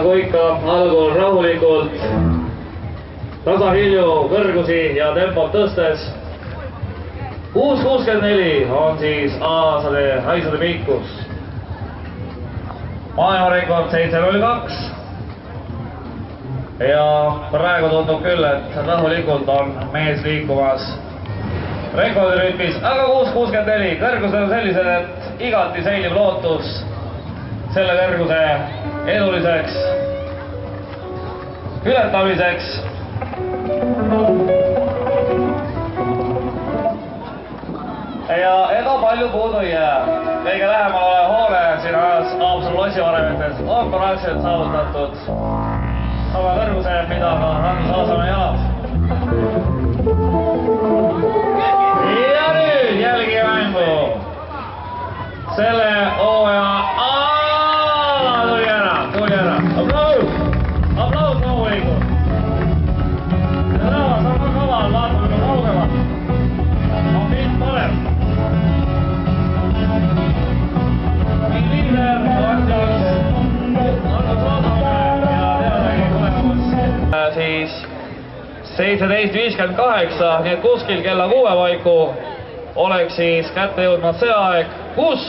nagu ikka, algul rahulikult, tasahilju kõrgusi ja tempot tõstes. 6.64 on siis aasade haisade pikkus. Maailmarekord 7.02. Ja praegu tundub küll, et rahulikult on mees liikumas rekordirütmis, aga 6.64 kõrgused on sellised, et igati säilib lootus selle kõrguse eduliseks ületamiseks. Ja ega palju puudu ei jää. Kõige lähemal ole hoone siin ajas Haapsalu lossivaremetes on praktiliselt saavutatud sama kõrguse, mida ka Andrus Aasamäe jalab. Ja nüüd jälgi mängu. Selle hooaja tuli ära. Aplaus loomulikult. Ja rahvas on ka kaval, vaatame ka kaugemalt. On pilt parem. Ning liider on Andrus Aasamäe ja teadagi tulemus siis 17.58, nii et kuskil kella 6 paiku oleks siis kätte jõudmas see aeg, kus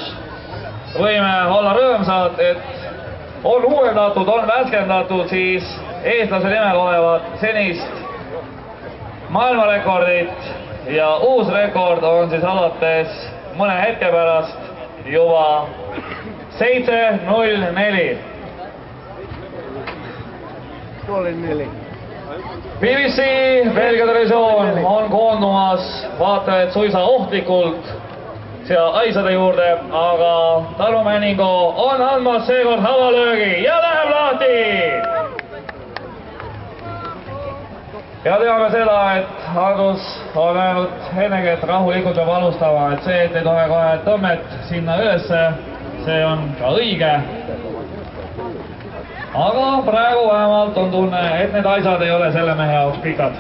võime olla rõõmsad, et on uuendatud, on värskendatud siis eestlase nimel olevat senist maailmarekordit ja uus rekord on siis alates mõne hetke pärast juba 7.04. BBC Belgia televisioon on koondumas vaatajaid suisa ohtlikult siia aisade juurde, aga Tarmo Männingo on andmas seekord havalöögi ja läheb lahti! Ja teame seda, et Andrus on öelnud ennegi, et rahulikult peab alustama, et see, et ei tohe kohe tõmmet sinna ülesse, see on ka õige. Aga praegu vähemalt on tunne, et need aisad ei ole selle mehe jaoks pikad.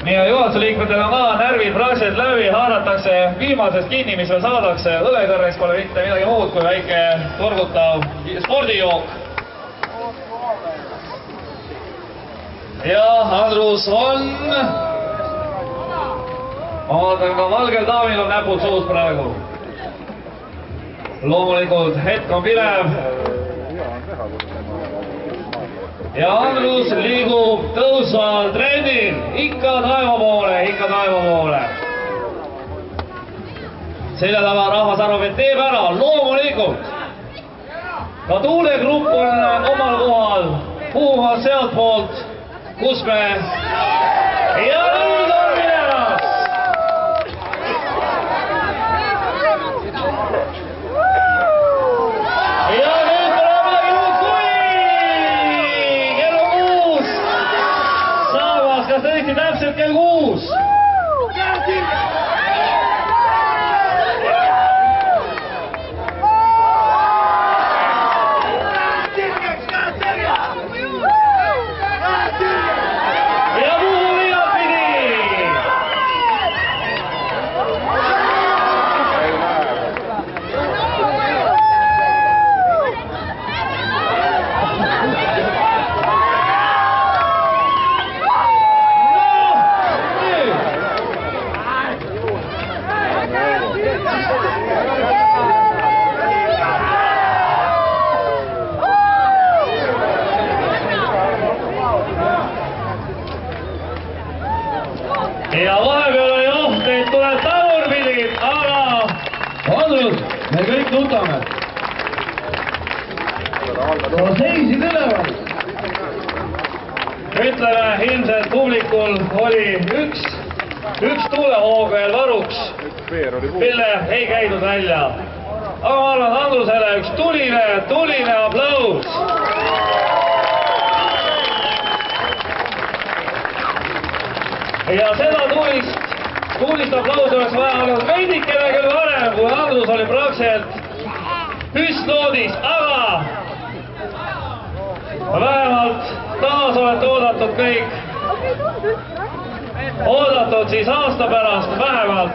Nii ja juhatuse liikmetel on ka närvid praktiliselt läbi, haaratakse viimasest kinni, mis veel saadakse. Õlekõrreks pole mitte midagi muud kui väike turgutav spordijook. Ja Andrus on... Ma vaatan ka valgel daamil on näpud suus praegu. Loomulikult hetk on pilev. Ja Andrus liigub tõusval trendil ikka taeva poole. Selja taga rahvas arvab, et teeb ära, loomulikult. Ka tuulegrupp on omal kohal puhumas sealt poolt, kus me... Ja nüüd on minemas! Täpselt kell 6. Ja puhul igatpidi. Ja vahepeal oli oht, et tuleb tagurpidi, aga Andrus, me kõik nutame. Sa seisid üleval. Ütleme, ilmselt publikul oli üks tuulehoog veel varuks, mille ei käidud välja. Aga ma arvan Andrusele üks tuline aplaus. Ja seda tuulist aplausi oleks vaja olnud veidikene küll varem, kui Andrus oli praktiliselt hüstnoodis, aga vähemalt taas olete oodatud kõik oodatud siis aasta pärast vähemalt